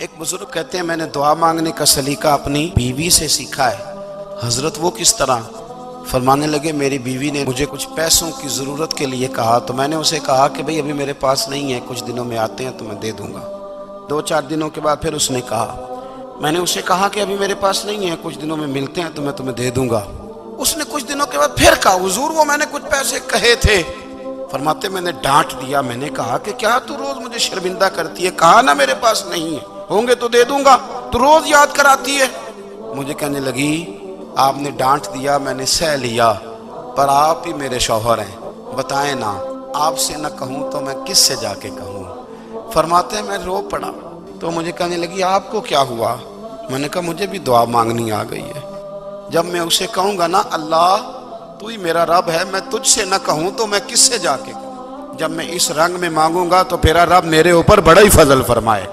एक बुजुर्ग कहते हैं, मैंने दुआ मांगने का सलीका अपनी बीवी से सीखा है। हजरत वो किस तरह? फरमाने लगे, मेरी बीवी ने मुझे कुछ पैसों की ज़रूरत के लिए कहा तो मैंने उसे कहा कि भाई अभी मेरे पास नहीं है, कुछ दिनों में आते हैं तो मैं दे दूंगा। 2-4 दिनों के बाद फिर उसने कहा, मैंने उसे कहा कि अभी मेरे पास नहीं है, कुछ दिनों में मिलते हैं तो मैं तुम्हें दे दूंगा। उसने कुछ दिनों के बाद फिर कहा, हुजूर वो मैंने कुछ पैसे कहे थे। फरमाते, मैंने डांट दिया, मैंने कहा कि क्या तू रोज मुझे शर्मिंदा करती है, कहा ना मेरे पास नहीं है, होंगे तो दे दूंगा, तू रोज याद कराती है। मुझे कहने लगी, आपने डांट दिया, मैंने सह लिया, पर आप ही मेरे शौहर हैं, बताएं ना, आपसे न कहूं तो मैं किससे जाके कहूं। फरमाते हैं, मैं रो पड़ा। तो मुझे कहने लगी, आपको क्या हुआ? मैंने कहा, मुझे भी दुआ मांगनी आ गई है। जब मैं उसे कहूंगा ना, अल्लाह तू ही मेरा रब है, मैं तुझसे न कहूं तो मैं किससे जाके कहूं। जब मैं इस रंग में मांगूंगा तो तेरा रब मेरे ऊपर बड़ा ही फजल फरमाएगा।